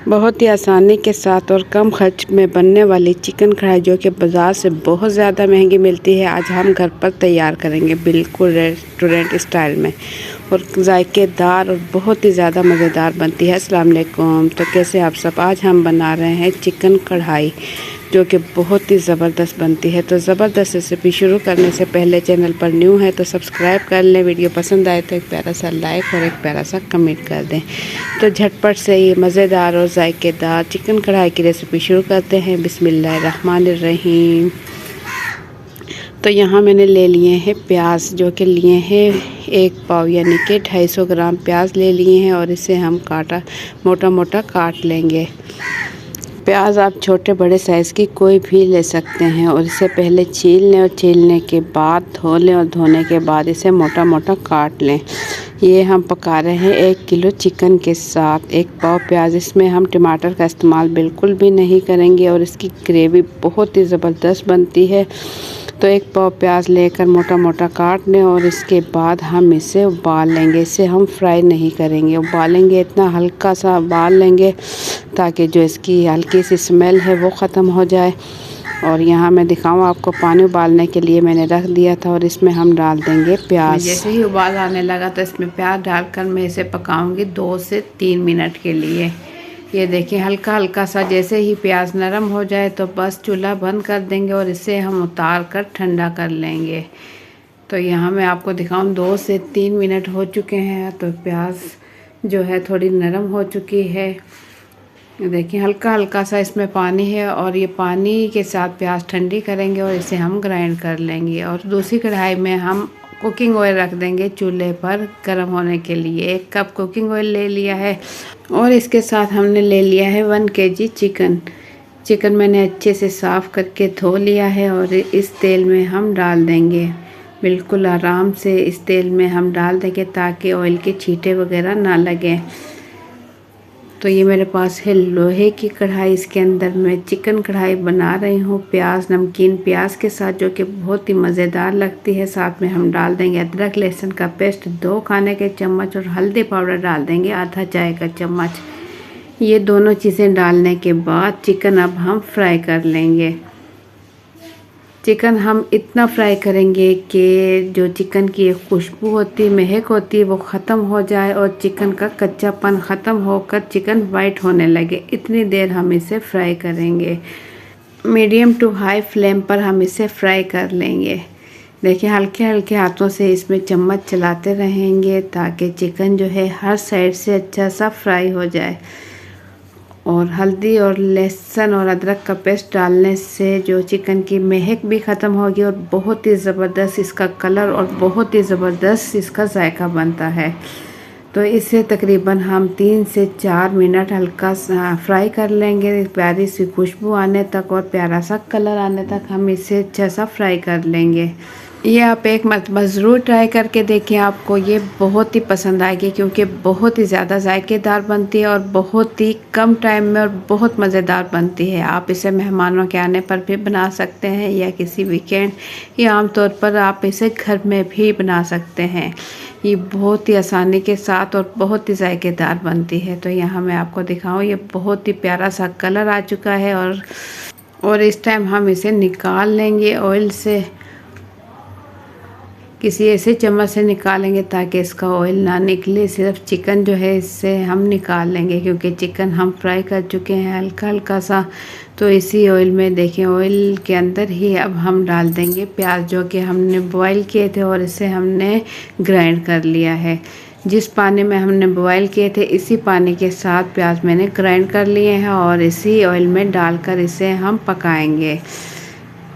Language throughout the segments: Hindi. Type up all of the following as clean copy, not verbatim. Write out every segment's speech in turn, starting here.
बहुत ही आसानी के साथ और कम खर्च में बनने वाली चिकन कढ़ाई जो कि बाज़ार से बहुत ज़्यादा महंगी मिलती है, आज हम घर पर तैयार करेंगे बिल्कुल रेस्टोरेंट स्टाइल में। और जायकेदार और बहुत ही ज़्यादा मज़ेदार बनती है। अस्सलाम वालेकुम। तो कैसे आप सब? आज हम बना रहे हैं चिकन कढ़ाई जो कि बहुत ही ज़बरदस्त बनती है। तो ज़बरदस्त रेसिपी शुरू करने से पहले चैनल पर न्यू है तो सब्सक्राइब कर लें। वीडियो पसंद आए तो एक प्यारा सा लाइक और एक प्यारा सा कमेंट कर दें। तो झटपट से ही मज़ेदार और जायकेदार चिकन कढ़ाई की रेसिपी शुरू करते हैं। बिस्मिल्लाहिर्रहमानिर्रहीम। तो यहाँ मैंने ले लिए हैं प्याज, जो कि लिए हैं 1 पाव यानी कि 250 ग्राम प्याज ले लिए हैं और इसे हम मोटा मोटा काट लेंगे। प्याज आप छोटे बड़े साइज़ की कोई भी ले सकते हैं और इसे पहले छील लें और छीलने के बाद धो लें और धोने के बाद इसे मोटा मोटा काट लें। ये हम पका रहे हैं 1 किलो चिकन के साथ 1 पाव प्याज। इसमें हम टमाटर का इस्तेमाल बिल्कुल भी नहीं करेंगे और इसकी ग्रेवी बहुत ही ज़बरदस्त बनती है। तो 1 पाव प्याज लेकर मोटा मोटा काट लें और इसके बाद हम इसे उबाल लेंगे। इसे हम फ्राई नहीं करेंगे, उबालेंगे, इतना हल्का सा उबाल लेंगे ताकि जो इसकी हल्की सी स्मेल है वो ख़त्म हो जाए। और यहाँ मैं दिखाऊँ आपको, पानी उबालने के लिए मैंने रख दिया था और इसमें हम डाल देंगे प्याज। जैसे ही उबाल आने लगा तो इसमें प्याज डालकर मैं इसे पकाऊंगी 2 से 3 मिनट के लिए। ये देखिए हल्का हल्का सा जैसे ही प्याज नरम हो जाए तो बस चूल्हा बंद कर देंगे और इसे हम उतार कर ठंडा कर लेंगे। तो यहाँ मैं आपको दिखाऊँ 2 से 3 मिनट हो चुके हैं तो प्याज जो है थोड़ी नरम हो चुकी है। देखिए हल्का हल्का सा इसमें पानी है और ये पानी के साथ प्याज ठंडी करेंगे और इसे हम ग्राइंड कर लेंगे। और दूसरी कढ़ाई में हम कुकिंग ऑयल रख देंगे चूल्हे पर गर्म होने के लिए। 1 कप कुकिंग ऑयल ले लिया है और इसके साथ हमने ले लिया है 1 केजी चिकन मैंने अच्छे से साफ़ करके धो लिया है और इस तेल में हम डाल देंगे। बिल्कुल आराम से इस तेल में हम डाल देंगे ताकि ऑयल के छींटे वगैरह ना लगें। तो ये मेरे पास है लोहे की कढ़ाई, इसके अंदर मैं चिकन कढ़ाई बना रही हूँ प्याज, नमकीन प्याज के साथ, जो कि बहुत ही मज़ेदार लगती है। साथ में हम डाल देंगे अदरक लहसुन का पेस्ट 2 खाने के चम्मच और हल्दी पाउडर डाल देंगे आधा चाय का चम्मच। ये दोनों चीज़ें डालने के बाद चिकन अब हम फ्राई कर लेंगे। चिकन हम इतना फ्राई करेंगे कि जो चिकन की एक खुशबू होती है, महक होती है, वो ख़त्म हो जाए और चिकन का कच्चापन ख़त्म होकर चिकन वाइट होने लगे। इतनी देर हम इसे फ्राई करेंगे। मीडियम टू हाई फ्लेम पर हम इसे फ्राई कर लेंगे। देखिए हल्के हल्के हाथों से इसमें चम्मच चलाते रहेंगे ताकि चिकन जो है हर साइड से अच्छा सा फ्राई हो जाए। और हल्दी और लहसुन और अदरक का पेस्ट डालने से जो चिकन की महक भी ख़त्म होगी और बहुत ही ज़बरदस्त इसका कलर और बहुत ही ज़बरदस्त इसका जायका बनता है। तो इसे तकरीबन हम 3 से 4 मिनट हल्का सा फ्राई कर लेंगे। प्यारी सी खुशबू आने तक और प्यारा सा कलर आने तक हम इसे अच्छा सा फ्राई कर लेंगे। ये आप एक मरतबा ज़रूर ट्राई करके देखिए, आपको ये बहुत ही पसंद आएगी क्योंकि बहुत ही ज़्यादा जायकेदार बनती है और बहुत ही कम टाइम में और बहुत मज़ेदार बनती है। आप इसे मेहमानों के आने पर भी बना सकते हैं या किसी वीकेंड या आम तौर पर आप इसे घर में भी बना सकते हैं। ये बहुत ही आसानी के साथ और बहुत ही जायकेदार बनती है। तो यहाँ मैं आपको दिखाऊँ, ये बहुत ही प्यारा सा कलर आ चुका है और इस टाइम हम इसे निकाल लेंगे ऑयल से। किसी ऐसे चम्मच से निकालेंगे ताकि इसका ऑयल ना निकले, सिर्फ चिकन जो है इससे हम निकाल लेंगे क्योंकि चिकन हम फ्राई कर चुके हैं हल्का हल्का सा। तो इसी ऑयल में देखें, ऑयल के अंदर ही अब हम डाल देंगे प्याज जो कि हमने बॉईल किए थे और इसे हमने ग्राइंड कर लिया है। जिस पानी में हमने बॉईल किए थे इसी पानी के साथ प्याज मैंने ग्राइंड कर लिए हैं और इसी ऑयल में डालकर इसे हम पकाएंगे।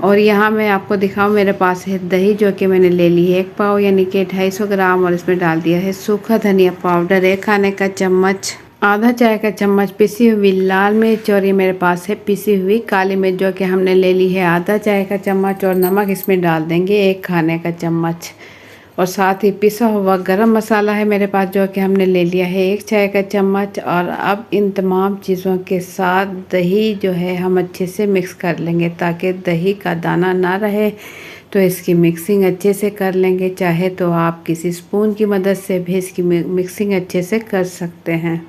और यहाँ मैं आपको दिखाऊँ, मेरे पास है दही जो कि मैंने ले ली है 1 पाव यानी कि 250 ग्राम और इसमें डाल दिया है सूखा धनिया पाउडर 1 खाने का चम्मच, आधा चाय का चम्मच पिसी हुई लाल मिर्च और ये मेरे पास है पिसी हुई काली मिर्च जो कि हमने ले ली है आधा चाय का चम्मच। और नमक इसमें डाल देंगे 1 खाने का चम्मच और साथ ही पिसा हुआ गरम मसाला है मेरे पास जो कि हमने ले लिया है 1 चाय का चम्मच। और अब इन तमाम चीज़ों के साथ दही जो है हम अच्छे से मिक्स कर लेंगे ताकि दही का दाना ना रहे। तो इसकी मिक्सिंग अच्छे से कर लेंगे, चाहे तो आप किसी स्पून की मदद से भी इसकी मिक्सिंग अच्छे से कर सकते हैं।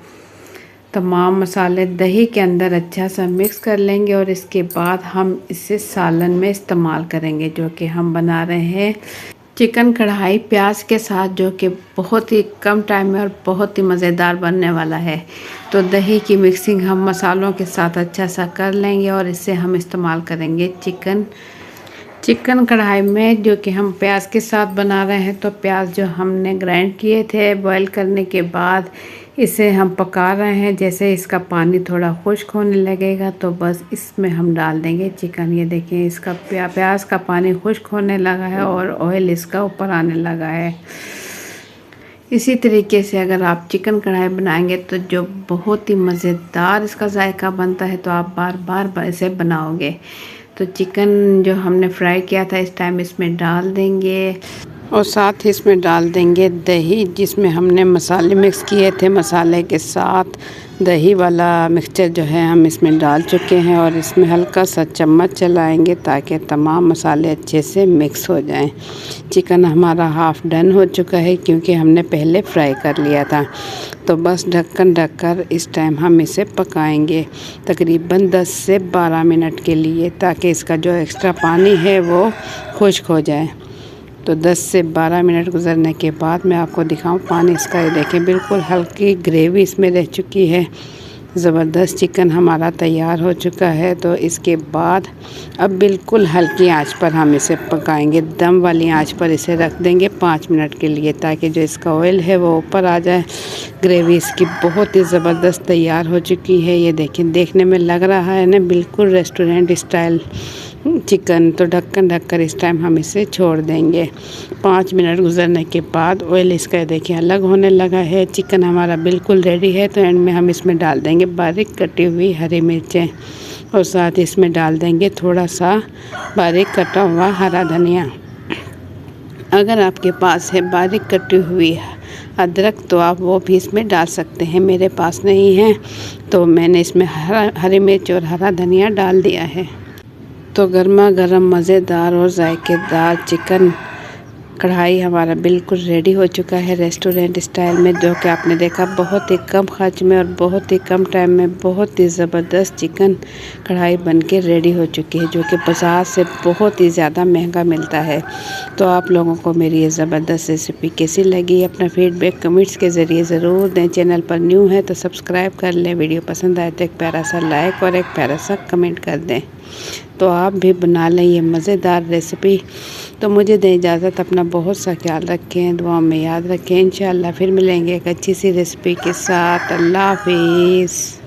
तमाम मसाले दही के अंदर अच्छा सा मिक्स कर लेंगे और इसके बाद हम इसे सालन में इस्तेमाल करेंगे, जो कि हम बना रहे हैं चिकन कढ़ाई प्याज के साथ, जो कि बहुत ही कम टाइम में और बहुत ही मज़ेदार बनने वाला है। तो दही की मिक्सिंग हम मसालों के साथ अच्छा सा कर लेंगे और इसे हम इस्तेमाल करेंगे चिकन कढ़ाई में, जो कि हम प्याज के साथ बना रहे हैं। तो प्याज जो हमने ग्राइंड किए थे बॉईल करने के बाद इसे हम पका रहे हैं। जैसे इसका पानी थोड़ा खुश्क होने लगेगा तो बस इसमें हम डाल देंगे चिकन। ये देखिए इसका प्याज का पानी खुश्क होने लगा है और ऑयल इसका ऊपर आने लगा है। इसी तरीके से अगर आप चिकन कढ़ाई बनाएंगे तो जो बहुत ही मज़ेदार इसका जायका बनता है, तो आप बार बार इसे बनाओगे। तो चिकन जो हमने फ्राई किया था इस टाइम इसमें डाल देंगे और साथ ही इसमें डाल देंगे दही, जिसमें हमने मसाले मिक्स किए थे। मसाले के साथ दही वाला मिक्सचर जो है हम इसमें डाल चुके हैं और इसमें हल्का सा चम्मच चलाएंगे ताकि तमाम मसाले अच्छे से मिक्स हो जाएं। चिकन हमारा हाफ़ डन हो चुका है क्योंकि हमने पहले फ्राई कर लिया था। तो बस ढक्कन ढककर इस टाइम हम इसे पकाएंगे तकरीबन 10 से 12 मिनट के लिए, ताकि इसका जो एक्स्ट्रा पानी है वो खुश्क हो जाए। तो 10 से 12 मिनट गुजरने के बाद मैं आपको दिखाऊं पानी इसका। ये देखें बिल्कुल हल्की ग्रेवी इसमें रह चुकी है। ज़बरदस्त चिकन हमारा तैयार हो चुका है। तो इसके बाद अब बिल्कुल हल्की आंच पर हम इसे पकाएंगे। दम वाली आंच पर इसे रख देंगे 5 मिनट के लिए, ताकि जो इसका ऑयल है वो ऊपर आ जाए। ग्रेवी इसकी बहुत ही ज़बरदस्त तैयार हो चुकी है। ये देखें, देखने में लग रहा है ना बिल्कुल रेस्टोरेंट स्टाइल चिकन। तो ढक्कन ढककर इस टाइम हम इसे छोड़ देंगे। 5 मिनट गुजरने के बाद ऑयल इसका देखिए अलग होने लगा है। चिकन हमारा बिल्कुल रेडी है। तो एंड में हम इसमें डाल देंगे बारीक कटी हुई हरी मिर्चें और साथ इसमें डाल देंगे थोड़ा सा बारीक कटा हुआ हरा धनिया। अगर आपके पास है बारीक कटी हुई अदरक तो आप वो भी इसमें डाल सकते हैं। मेरे पास नहीं है तो मैंने इसमें हरी मिर्च और हरा धनिया डाल दिया है। तो गर्मा गर्म मज़ेदार और जायकेदार चिकन कढ़ाई हमारा बिल्कुल रेडी हो चुका है रेस्टोरेंट स्टाइल में, जो कि आपने देखा बहुत ही कम खर्च में और बहुत ही कम टाइम में बहुत ही ज़बरदस्त चिकन कढ़ाई बनके रेडी हो चुकी है, जो कि बाज़ार से बहुत ही ज़्यादा महंगा मिलता है। तो आप लोगों को मेरी ये ज़बरदस्त रेसिपी कैसी लगी अपना फीडबैक कमेंट्स के ज़रिए ज़रूर दें। चैनल पर न्यू है तो सब्सक्राइब कर लें। वीडियो पसंद आए तो एक प्यारा सा लाइक और एक प्यारा सा कमेंट कर दें। तो आप भी बना लें ये मज़ेदार रेसिपी। तो मुझे दें इजाज़त, अपना बहुत सा ख्याल रखें, दुआ में याद रखें। इंशाअल्लाह फिर मिलेंगे एक अच्छी सी रेसिपी के साथ। अल्लाह हाफिज़।